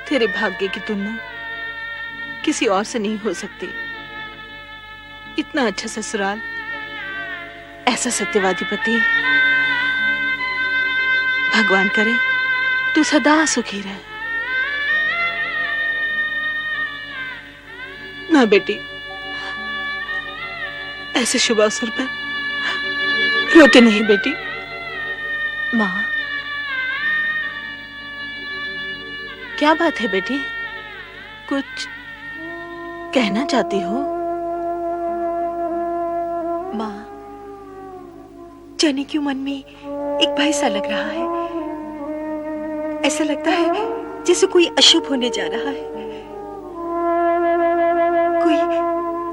तेरे भाग्य की तुलना किसी और से नहीं हो सकती। इतना अच्छा ससुराल, ऐसा सत्यवादी पति। भगवान करे तू सदा सुखी रहे। ना बेटी, ऐसे शुभ अवसर पर रोते नहीं बेटी। माँ, क्या बात है बेटी? कुछ कहना चाहती हो? माँ, जाने क्यों मन में एक भय सा लग रहा है। ऐसा लगता है जैसे कोई अशुभ होने जा रहा है।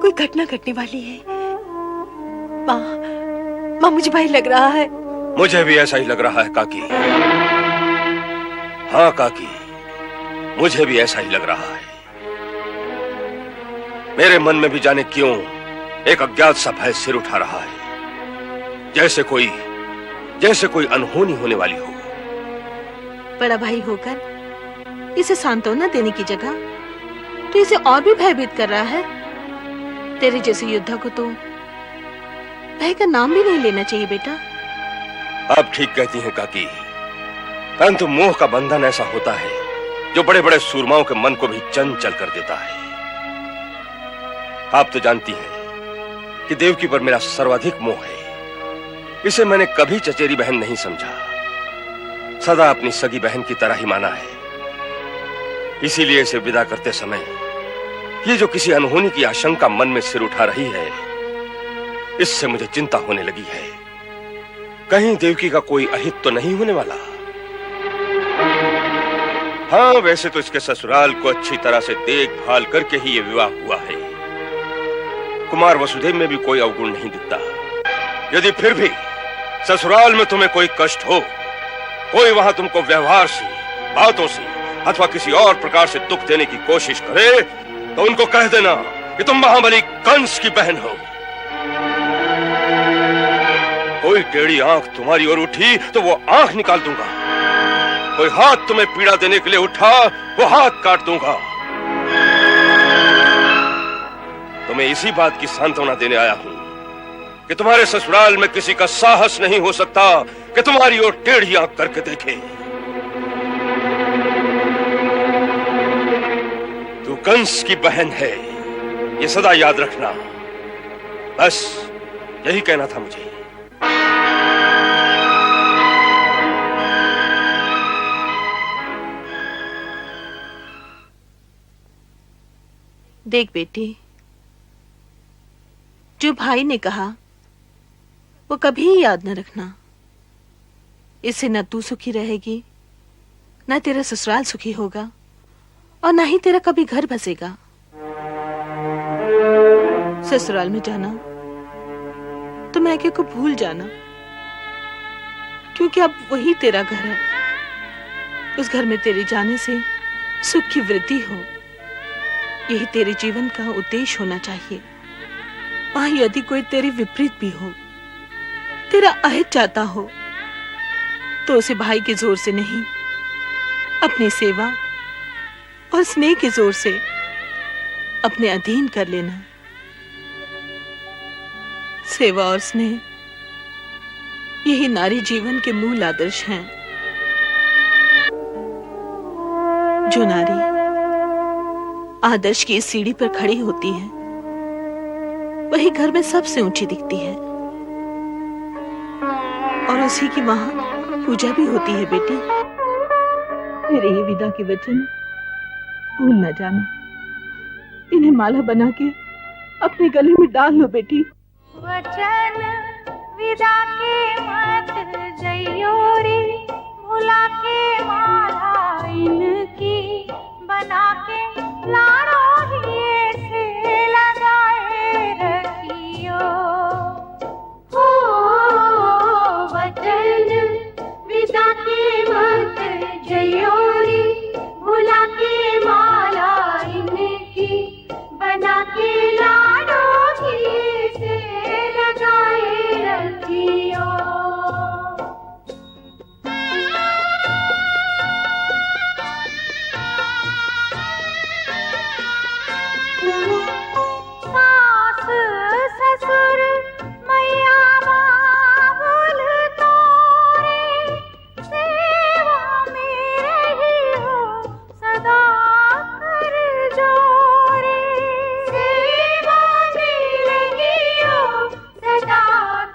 कोई घटना घटने वाली है। माँ, मुझे भय लग रहा है। मुझे भी ऐसा ही लग रहा है काकी। हाँ काकी, मुझे भी ऐसा ही लग रहा है। मेरे मन में भी जाने क्यों एक अज्ञात सा भय सिर उठा रहा है, जैसे कोई अनहोनी होने वाली हो। बड़ा भाई होकर इसे सांत्वना देने की जगह तो इसे और भी भयभीत कर रहा है। तेरे जैसे योद्धा को तो भय का नाम भी नहीं लेना चाहिए बेटा। आप ठीक कहती हैं काकी, परंतु मोह का बंधन ऐसा होता है जो बड़े बड़े सूरमाओं के मन को भी चंचल कर देता है। आप तो जानती हैं कि देवकी पर मेरा सर्वाधिक मोह है। इसे मैंने कभी चचेरी बहन नहीं समझा, सदा अपनी सगी बहन की तरह ही माना है। इसीलिए इसे विदा करते समय ये जो किसी अनहोनी की आशंका मन में सिर उठा रही है, इससे मुझे चिंता होने लगी है। कहीं देवकी का कोई अहित तो नहीं होने वाला। हाँ, वैसे तो इसके ससुराल को अच्छी तरह से देखभाल करके ही ये विवाह हुआ है। कुमार वसुदेव में भी कोई अवगुण नहीं दिखता। यदि फिर भी ससुराल में तुम्हें कोई कष्ट हो, कोई वहां तुमको व्यवहार से, बातों से अथवा किसी और प्रकार से दुख देने की कोशिश करे, तो उनको कह देना कि तुम महाबली कंस की बहन हो। कोई टेढ़ी आंख तुम्हारी ओर उठी तो वो आंख निकाल दूंगा। कोई हाथ तुम्हें पीड़ा देने के लिए उठा, वो हाथ काट दूंगा। तुम्हें इसी बात की सांत्वना देने आया हूं कि तुम्हारे ससुराल में किसी का साहस नहीं हो सकता कि तुम्हारी ओर टेढ़ी आंख करके देखे। तू कंस की बहन है, ये सदा याद रखना। बस यही कहना था मुझे। देख बेटी, जो भाई ने कहा वो कभी याद न रखना। इससे न तू सुखी रहेगी, न तेरा ससुराल सुखी होगा, और न ही तेरा कभी घर बसेगा। ससुराल में जाना तो मैके को भूल जाना, क्योंकि अब वही तेरा घर है। उस घर में तेरे जाने से सुख की वृद्धि हो, यही तेरे जीवन का उद्देश्य होना चाहिए। वहां यदि कोई तेरे विपरीत भी हो, तेरा अहित चाहता हो, तो उसे भाई के जोर से नहीं, अपनी सेवा और स्नेह के जोर से अपने अधीन कर लेना। सेवा और स्नेह यही नारी जीवन के मूल आदर्श हैं। जो नारी आदर्श की इस सीढ़ी पर खड़ी होती है वही घर में सबसे ऊंची दिखती है, और उसी की वहां पूजा भी होती है। बेटी, मेरे ये विदा के वचन भूल न जाना। इन्हें माला बना के अपने गले में डाल लो बेटी। वचन विदा के मत जइयो रे, भुला के माला इनकी बना के लाड़ो ही से लगाए रखियो। हो वचन विदा के मत जइयो रे, भुला के माला इनकी बना के लाड़ो ही से लगाए रखियो। सास ससुर मैया बाबुल तोरे, सेवा में रही हो सदा कर जोरे। सेवा में रही हो सदा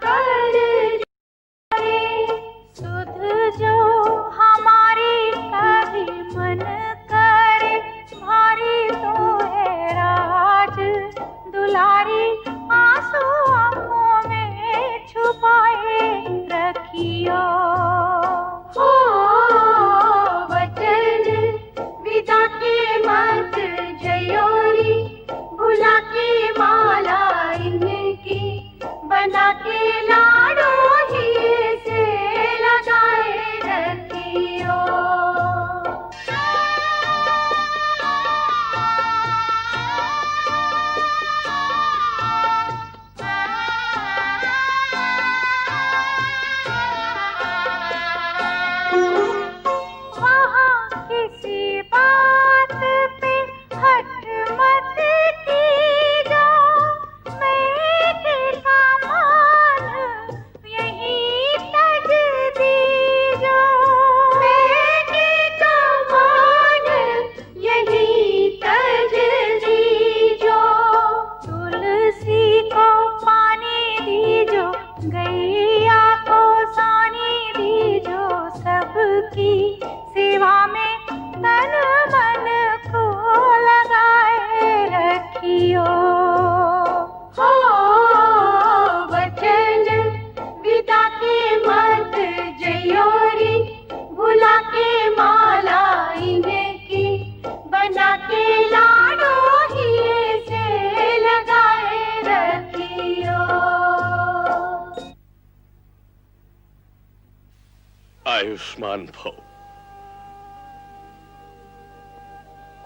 कर जोरे। सुध जो हमारी कभी मन करे, भारी तो है राज दुलारी, आंसू आंखों में छुपाए रखियो। हो वचन विदा के मत जइयो रे, भुला के माला इनकी बना के लाड़ो ही से लगाए रखियो। वहाँ किसी बात पे हट मत कीजो, मैं के सामान यहीं तज दीजो। मैं के सामान यहीं तज दीजो। तुलसी को पानी दीजो, गैया को सानी दीजो, सबकी सेवा में तन मन को लगाए रखियो। हो वचन विदा के मत जइयो रे, भुला के माला इनकी बना के लाड़ो ही से लगाए रखियो। आयुष्मान भव।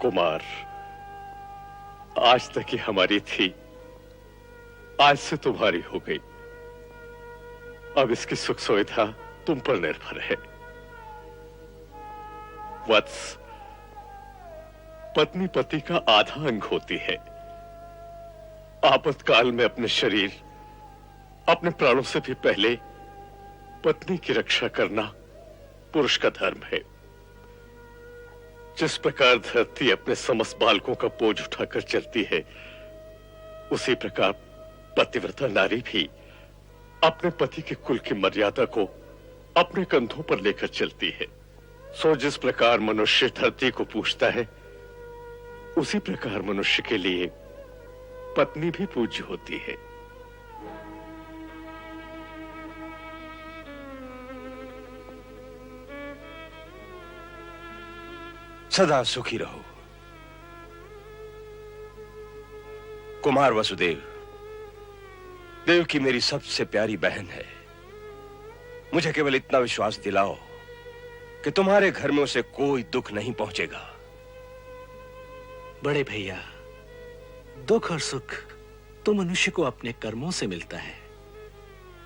कुमार, आज तक ही हमारी थी, आज से तुम्हारी हो गई। अब इसकी सुख सुविधा तुम पर निर्भर है। वत्स, पत्नी पति का आधा अंग होती है। आपातकाल में अपने शरीर, अपने प्राणों से भी पहले पत्नी की रक्षा करना पुरुष का धर्म है। जिस प्रकार धरती अपने समस्त बालकों का बोझ उठाकर चलती है, उसी प्रकार पतिव्रता नारी भी अपने पति के कुल की मर्यादा को अपने कंधों पर लेकर चलती है। सो जिस प्रकार मनुष्य धरती को पूजता है, उसी प्रकार मनुष्य के लिए पत्नी भी पूज्य होती है। सदा सुखी रहो। कुमार वसुदेव, देव की मेरी सबसे प्यारी बहन है। मुझे केवल इतना विश्वास दिलाओ कि तुम्हारे घर में उसे कोई दुख नहीं पहुंचेगा। बड़े भैया, दुख और सुख तो मनुष्य को अपने कर्मों से मिलता है,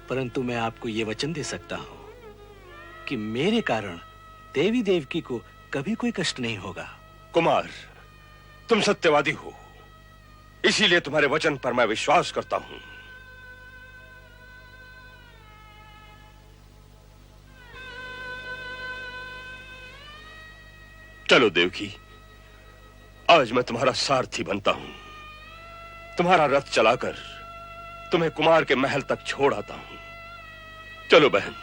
परंतु मैं आपको यह वचन दे सकता हूं कि मेरे कारण देवी देवकी को कभी कोई कष्ट नहीं होगा। कुमार, तुम सत्यवादी हो। इसीलिए तुम्हारे वचन पर मैं विश्वास करता हूं। चलो देवकी, आज मैं तुम्हारा सारथी बनता हूं। तुम्हारा रथ चलाकर तुम्हें कुमार के महल तक छोड़ आता हूं। चलो बहन।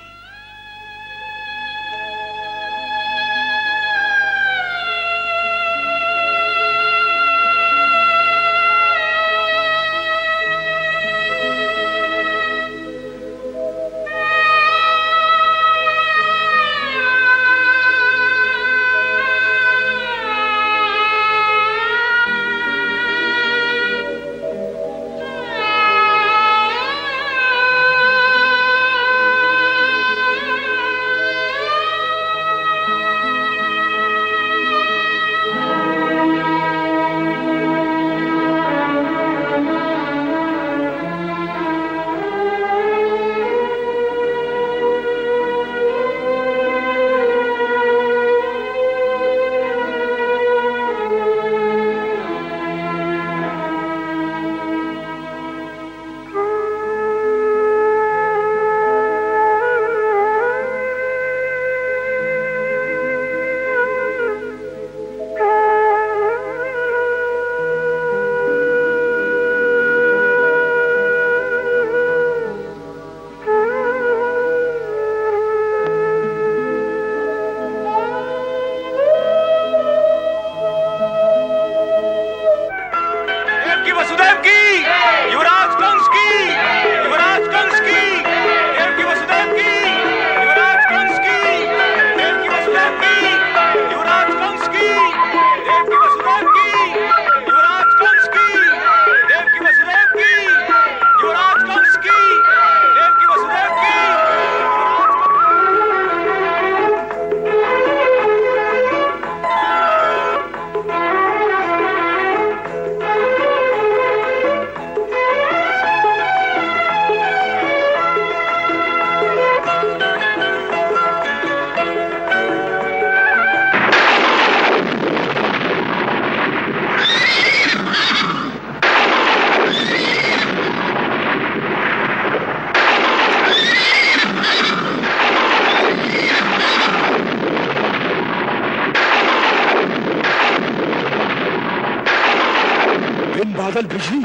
बादल बिजली।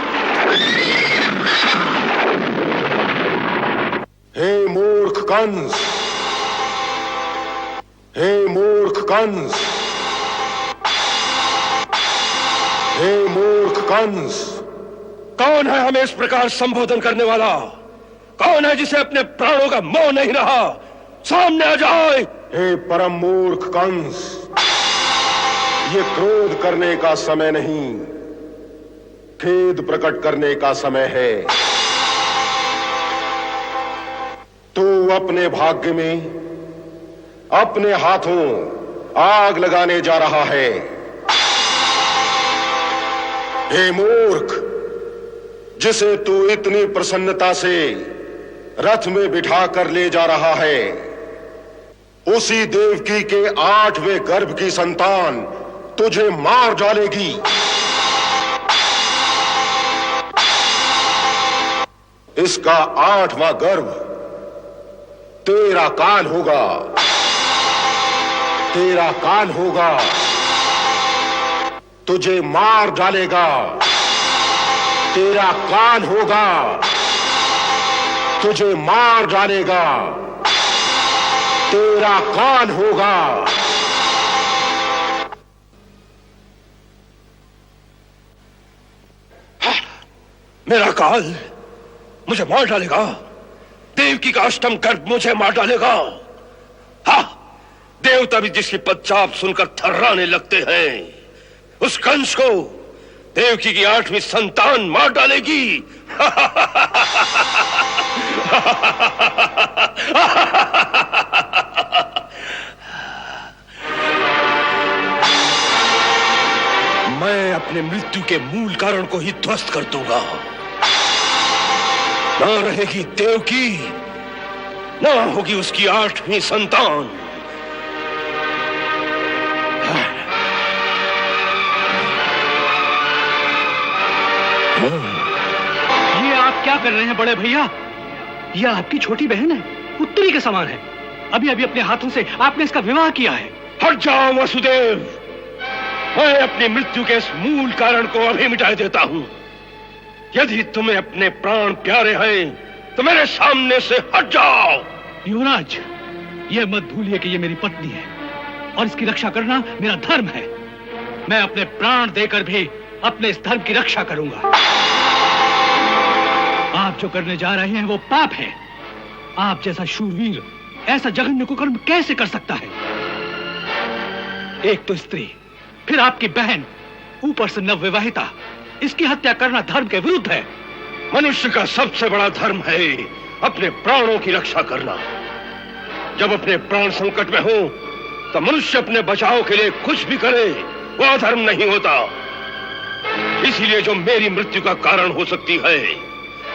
हे मूर्ख कंस, हे मूर्ख कंस, हे मूर्ख कंस। कौन है हमें इस प्रकार संबोधन करने वाला? कौन है जिसे अपने प्राणों का मोह नहीं रहा? सामने आ जाए। हे परम मूर्ख कंस, ये क्रोध करने का समय नहीं, खेद प्रकट करने का समय है। तू अपने भाग्य में अपने हाथों आग लगाने जा रहा है। हे मूर्ख, जिसे तू इतनी प्रसन्नता से रथ में बिठा कर ले जा रहा है, उसी देवकी के 8वें गर्भ की संतान तुझे मार डालेगी। इसका 8वां गर्भ तेरा काल होगा, तेरा काल होगा, तुझे मार डालेगा। तेरा काल होगा, तुझे मार डालेगा। तेरा काल होगा। मेरा काल मुझे मार डालेगा? देवकी का 8वां गर्भ मुझे मार डालेगा? हाँ, देवता भी जिसकी पदचाप सुनकर थर्राने लगते हैं, उस कंस को देवकी की 8वीं संतान मार डालेगी। मैं अपने मृत्यु के मूल कारण को ही ध्वस्त कर दूंगा। ना रहेगी देवकी, ना होगी उसकी 8वीं संतान। ये आप क्या कर रहे हैं बड़े भैया? ये आपकी छोटी बहन है, पुत्री के समान है। अभी अभी अपने हाथों से आपने इसका विवाह किया है। हट जाओ वसुदेव, मैं अपनी मृत्यु के इस मूल कारण को अभी मिटा देता हूं। यदि तुम्हें अपने प्राण प्यारे हैं तो मेरे सामने से हट जाओ। युवराज, यह मत भूलिए कि यह मेरी पत्नी है और इसकी रक्षा करना मेरा धर्म है। मैं अपने प्राण देकर भी अपने इस धर्म की रक्षा करूंगा। आप जो करने जा रहे हैं वो पाप है। आप जैसा शूरवीर ऐसा जघन्य कुकर्म कैसे कर सकता है? एक तो स्त्री, फिर आपकी बहन, ऊपर से नवविवाहिता, इसकी हत्या करना धर्म के विरुद्ध है। मनुष्य का सबसे बड़ा धर्म है अपने प्राणों की रक्षा करना। जब अपने प्राण संकट में हो तो मनुष्य अपने बचाव के लिए कुछ भी करे, वो अधर्म नहीं होता। इसीलिए जो मेरी मृत्यु का कारण हो सकती है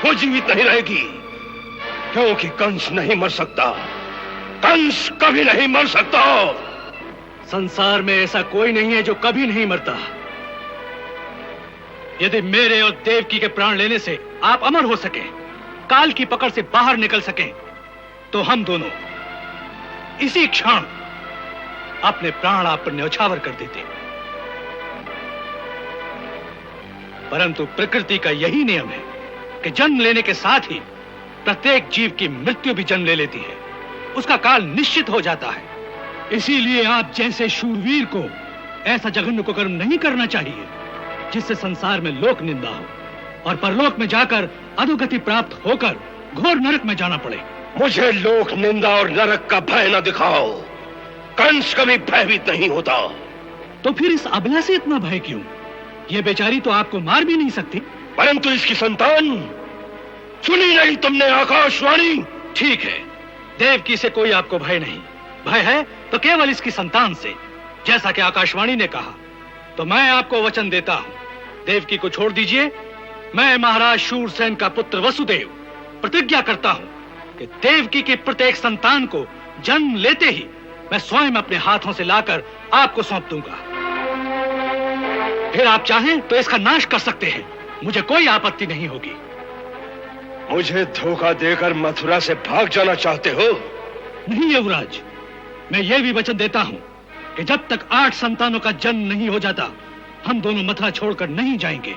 वो जीवित नहीं रहेगी, क्योंकि कंस नहीं मर सकता। कंस कभी नहीं मर सकता। संसार में ऐसा कोई नहीं है जो कभी नहीं मरता। यदि मेरे और देवकी के प्राण लेने से आप अमर हो सके, काल की पकड़ से बाहर निकल सके, तो हम दोनों इसी क्षण अपने प्राण आप पर न्यौछावर कर देते। परंतु प्रकृति का यही नियम है कि जन्म लेने के साथ ही प्रत्येक जीव की मृत्यु भी जन्म ले लेती है। उसका काल निश्चित हो जाता है। इसीलिए आप जैसे शूरवीर को ऐसा जघन्य कुकर्म नहीं करना चाहिए जिससे संसार में लोक निंदा हो और परलोक में जाकर अधोगति प्राप्त होकर घोर नरक में जाना पड़े। मुझे लोक निंदा और नरक का भय न दिखाओ। कंस कभी भयभीत नहीं होता। तो फिर इस अबला से इतना भय क्यों? ये बेचारी तो आपको मार भी नहीं सकती। परंतु इसकी संतान, सुनी नहीं तुमने आकाशवाणी? ठीक है, देवकी से कोई आपको भय नहीं। भय है तो केवल इसकी संतान से। जैसा कि आकाशवाणी ने कहा, तो मैं आपको वचन देता हूं, देवकी को छोड़ दीजिए। मैं महाराज शूरसेन का पुत्र वसुदेव प्रतिज्ञा करता हूं कि देवकी की प्रत्येक संतान को जन्म लेते ही मैं स्वयं अपने हाथों से लाकर आपको सौंप दूंगा। फिर आप चाहें तो इसका नाश कर सकते हैं, मुझे कोई आपत्ति नहीं होगी। मुझे धोखा देकर मथुरा से भाग जाना चाहते हो? नहीं युवराज, मैं ये भी वचन देता हूं कि जब तक 8 संतानों का जन्म नहीं हो जाता, हम दोनों मथुरा छोड़कर नहीं जाएंगे।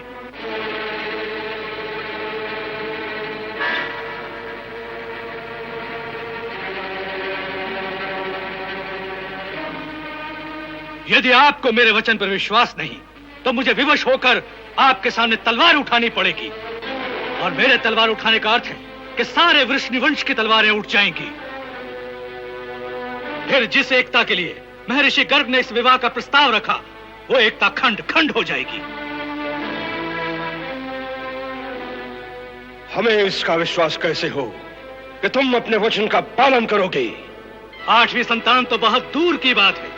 यदि आपको मेरे वचन पर विश्वास नहीं तो मुझे विवश होकर आपके सामने तलवार उठानी पड़ेगी। और मेरे तलवार उठाने का अर्थ है कि सारे वृषनिवंश की तलवारें उठ जाएंगी। फिर जिस एकता के लिए महर्षि गर्ग ने इस विवाह का प्रस्ताव रखा, वो एकता खंड खंड हो जाएगी। हमें इसका विश्वास कैसे हो कि तुम अपने वचन का पालन करोगे? 8वीं संतान तो बहुत दूर की बात है।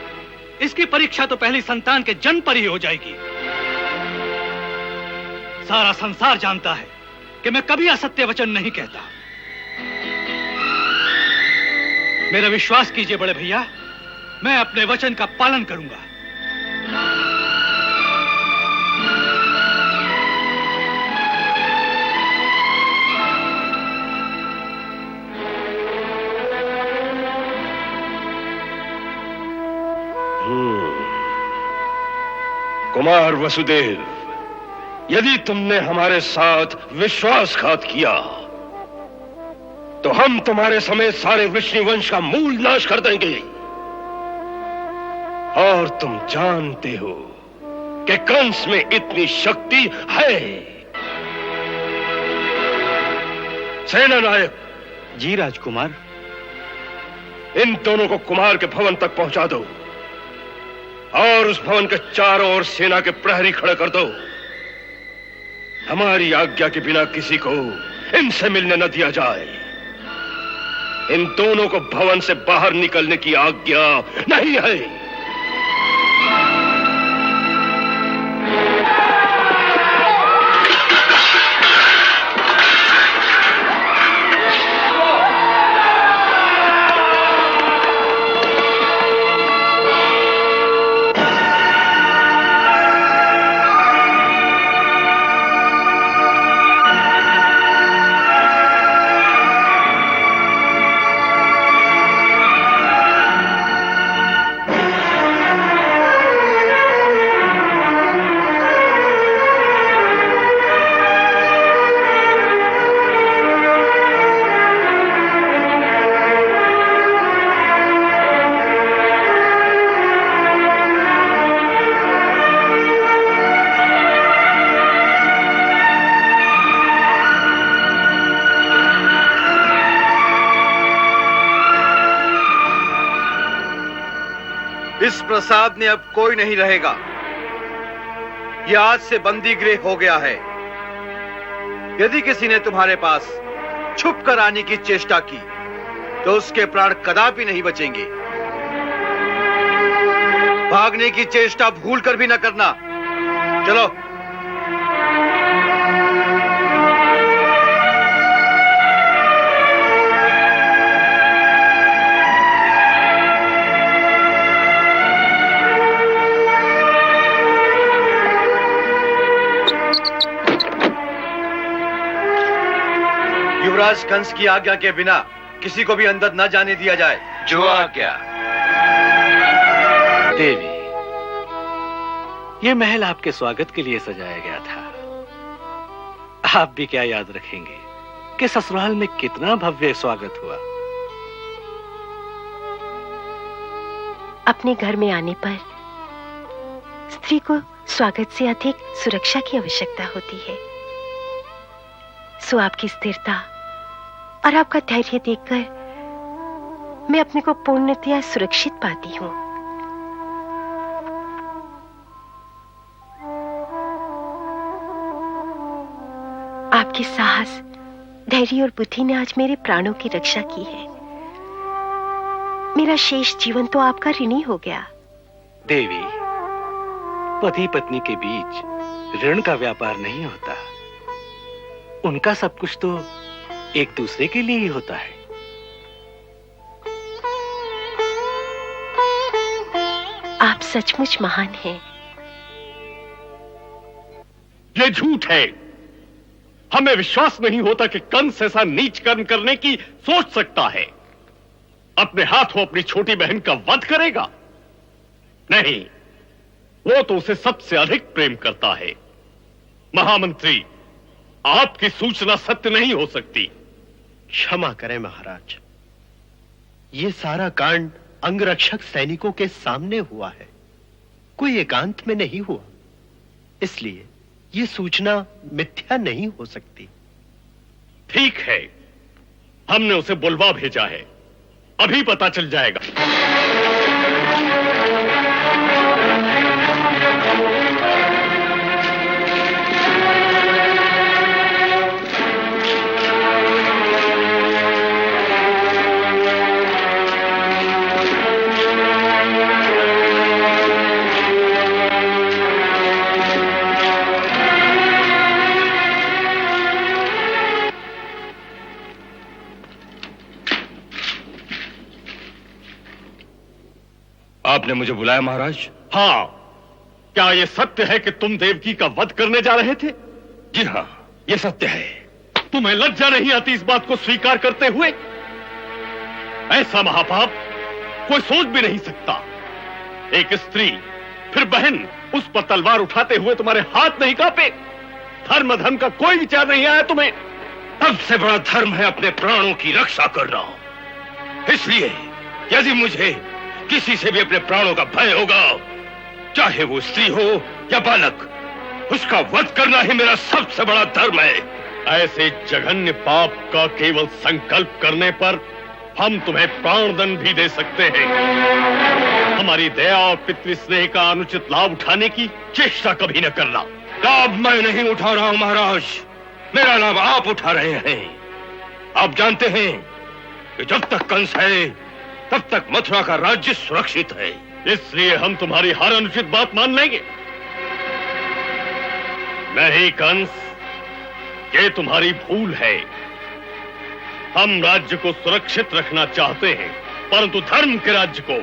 इसकी परीक्षा तो पहली संतान के जन्म पर ही हो जाएगी। सारा संसार जानता है कि मैं कभी असत्य वचन नहीं कहता। मेरा विश्वास कीजिए बड़े भैया, मैं अपने वचन का पालन करूंगा। कुमार वसुदेव, यदि तुमने हमारे साथ विश्वासघात किया तो हम तुम्हारे समेत सारे वृषनिवंश का मूल नाश कर देंगे। और तुम जानते हो कि कंस में इतनी शक्ति है। सेना नायक। जी राजकुमार। इन दोनों को कुमार के भवन तक पहुंचा दो और उस भवन के चारों ओर सेना के प्रहरी खड़े कर दो। हमारी आज्ञा के बिना किसी को इनसे मिलने न दिया जाए। इन दोनों को भवन से बाहर निकलने की आज्ञा नहीं है। इस प्रासाद में अब कोई नहीं रहेगा। यह आज से बंदी गृह हो गया है। यदि किसी ने तुम्हारे पास छुप कर आने की चेष्टा की तो उसके प्राण कदापि नहीं बचेंगे। भागने की चेष्टा भूल कर भी न करना। चलो। युवराज कंस की आज्ञा के बिना किसी को भी अंदर न जाने दिया जाए। जो आज्ञा। देवी, ये महल आपके स्वागत के लिए सजाया गया था। आप भी क्या याद रखेंगे कि ससुराल में कितना भव्य स्वागत हुआ। अपने घर में आने पर स्त्री को स्वागत से अधिक सुरक्षा की आवश्यकता होती है। सो आपकी स्थिरता और आपका धैर्य देखकर मैं अपने को पूर्णतया सुरक्षित पाती हूँ। आपके साहस, धैर्य और बुद्धि ने आज मेरे प्राणों की रक्षा की है। मेरा शेष जीवन तो आपका ऋणी हो गया। देवी, पति पत्नी के बीच ऋण का व्यापार नहीं होता। उनका सब कुछ तो एक दूसरे के लिए ही होता है। आप सचमुच महान हैं। ये झूठ है। हमें विश्वास नहीं होता कि कंस ऐसा नीच कर्म करने की सोच सकता है। अपने हाथों अपनी छोटी बहन का वध करेगा? नहीं, वो तो उसे सबसे अधिक प्रेम करता है। महामंत्री, आपकी सूचना सत्य नहीं हो सकती। क्षमा करें महाराज, ये सारा कांड अंगरक्षक सैनिकों के सामने हुआ है, कोई एकांत में नहीं हुआ। इसलिए ये सूचना मिथ्या नहीं हो सकती। ठीक है, हमने उसे बुलवा भेजा है, अभी पता चल जाएगा। आपने मुझे बुलाया महाराज? हाँ, क्या यह सत्य है कि तुम देवकी का वध करने जा रहे थे? जी हाँ, यह सत्य है। तुम्हें लज्जा नहीं आती इस बात को स्वीकार करते हुए? ऐसा महापाप कोई सोच भी नहीं सकता। एक स्त्री, फिर बहन, उस पर तलवार उठाते हुए तुम्हारे हाथ नहीं कांपे? धर्म का कोई विचार नहीं आया तुम्हें? सबसे बड़ा धर्म है अपने प्राणों की रक्षा करना। इसलिए यदि मुझे किसी से भी अपने प्राणों का भय होगा, चाहे वो स्त्री हो या बालक, उसका वध करना ही मेरा सबसे बड़ा धर्म है। ऐसे जघन्य पाप का केवल संकल्प करने पर हम तुम्हें प्राणदंड भी दे सकते हैं। हमारी दया और पितृस्नेह का अनुचित लाभ उठाने की चेष्टा कभी न करना। लाभ मैं नहीं उठा रहा हूं महाराज, मेरा लाभ आप उठा रहे हैं। आप जानते हैं कि जब तक कंस है तब तक मथुरा का राज्य सुरक्षित है। इसलिए हम तुम्हारी हर अनुचित बात मान लेंगे। नहीं कंस, ये तुम्हारी भूल है। हम राज्य को सुरक्षित रखना चाहते हैं, परंतु धर्म के राज्य को,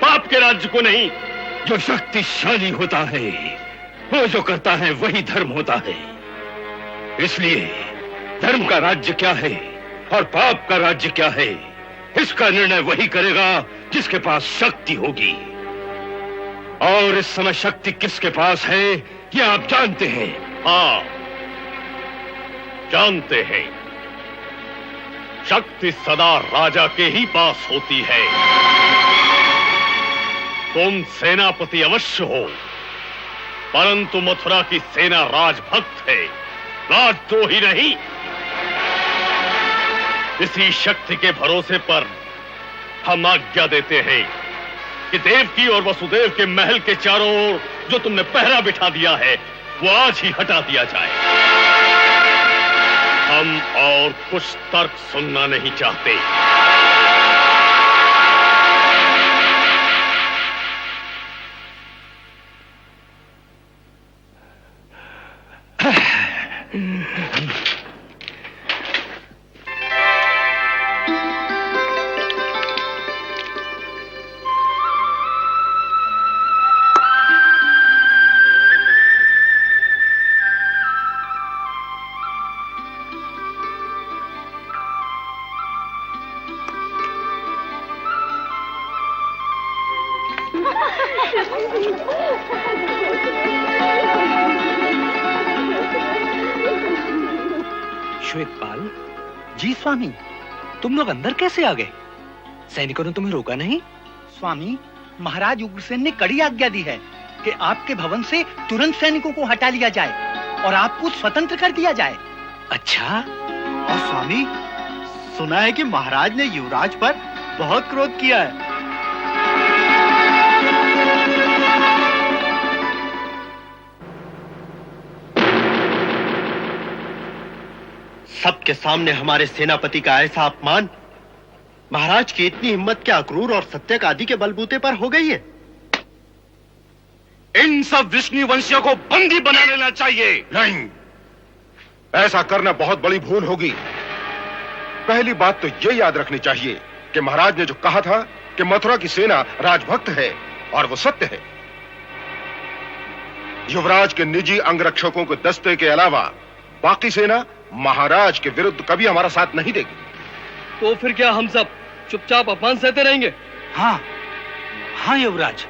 पाप के राज्य को नहीं। जो शक्तिशाली होता है वो जो करता है वही धर्म होता है। इसलिए धर्म का राज्य क्या है और पाप का राज्य क्या है, इसका निर्णय वही करेगा जिसके पास शक्ति होगी। और इस समय शक्ति किसके पास है ये आप जानते हैं। हाँ, जानते हैं। शक्ति सदा राजा के ही पास होती है। तुम सेनापति अवश्य हो, परंतु मथुरा की सेना राजभक्त है, राजद्रोही नहीं। इसी शक्ति के भरोसे पर हम आज्ञा देते हैं कि देवकी और वसुदेव के महल के चारों ओर जो तुमने पहरा बिठा दिया है वो आज ही हटा दिया जाए। हम और कुछ तर्क सुनना नहीं चाहते। श्वेतपाल, जी स्वामी। तुम लोग अंदर कैसे आ गए? सैनिकों ने तुम्हें रोका नहीं? स्वामी, महाराज उग्रसेन ने कड़ी आज्ञा दी है कि आपके भवन से तुरंत सैनिकों को हटा लिया जाए और आपको स्वतंत्र कर दिया जाए। अच्छा। और स्वामी, सुना है कि महाराज ने युवराज पर बहुत क्रोध किया है। सबके सामने हमारे सेनापति का ऐसा अपमान, महाराज की इतनी हिम्मत क्या अक्रूर और सत्यक आदि के बलबूते पर हो गई है? इन सब विष्णु वंशियों को बंदी बना लेना चाहिए। नहीं, ऐसा करना बहुत बड़ी भूल होगी। पहली बात तो ये याद रखनी चाहिए कि महाराज ने जो कहा था कि मथुरा की सेना राजभक्त है, और वो सत्य है। युवराज के निजी अंगरक्षकों के दस्ते के अलावा बाकी सेना महाराज के विरुद्ध कभी हमारा साथ नहीं देगी। तो फिर क्या हम सब चुपचाप अपमान सहते रहेंगे? हाँ हाँ युवराज,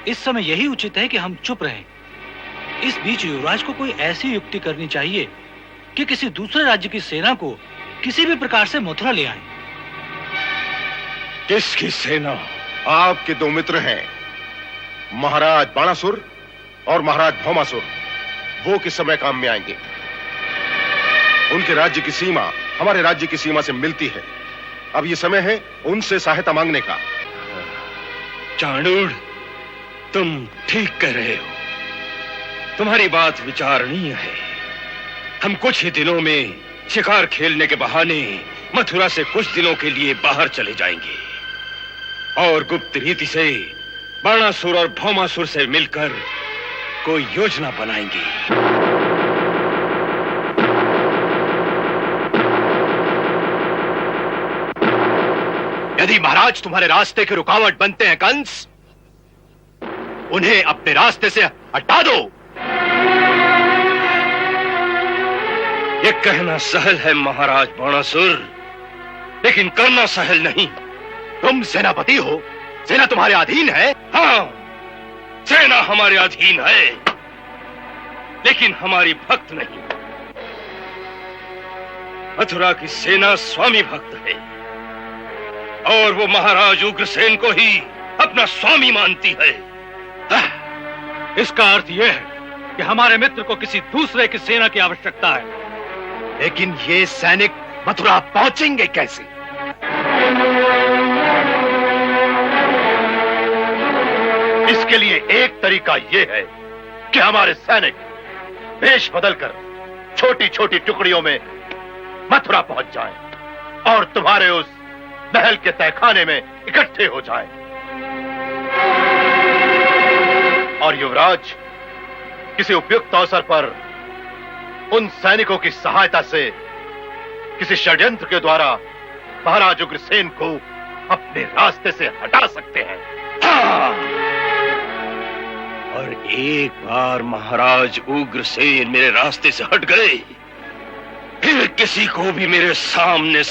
इस समय यही उचित है कि हम चुप रहें। इस बीच युवराज को कोई ऐसी युक्ति करनी चाहिए कि किसी दूसरे राज्य की सेना को किसी भी प्रकार से मथुरा ले आए। किसकी सेना? आपके दो मित्र हैं, महाराज बाणासुर और महाराज भौमासुर। वो किस समय काम में आएंगे? उनके राज्य की सीमा हमारे राज्य की सीमा से मिलती है। अब ये समय है उनसे सहायता मांगने का। चाणूर, तुम ठीक कह रहे हो। तुम्हारी बात विचारणीय है। हम कुछ ही दिनों में शिकार खेलने के बहाने मथुरा से कुछ दिनों के लिए बाहर चले जाएंगे और गुप्त रीति से बाणासुर और भौमासुर से मिलकर कोई योजना बनाएंगे। यदि महाराज तुम्हारे रास्ते की रुकावट बनते हैं कंस, उन्हें अपने रास्ते से हटा दो। ये कहना सहल है महाराज बाणासुर, लेकिन करना सहल नहीं। तुम सेनापति हो, सेना तुम्हारे अधीन है। हाँ, सेना हमारे अधीन है, लेकिन हमारी भक्त नहीं। मथुरा की सेना स्वामी भक्त है और वो महाराज उग्रसेन को ही अपना स्वामी मानती है। इसका अर्थ यह है कि हमारे मित्र को किसी दूसरे की सेना की आवश्यकता है। लेकिन ये सैनिक मथुरा पहुंचेंगे कैसे? इसके लिए एक तरीका यह है कि हमारे सैनिक वेश बदलकर छोटी छोटी टुकड़ियों में मथुरा पहुंच जाएं और तुम्हारे उस महल के तहखाने में इकट्ठे हो जाएं। और युवराज किसी उपयुक्त अवसर पर उन सैनिकों की सहायता से किसी षड्यंत्र के द्वारा महाराज उग्रसेन को अपने रास्ते से हटा सकते हैं। और एक बार महाराज उग्रसेन मेरे रास्ते से हट गए, फिर किसी को भी मेरे सामने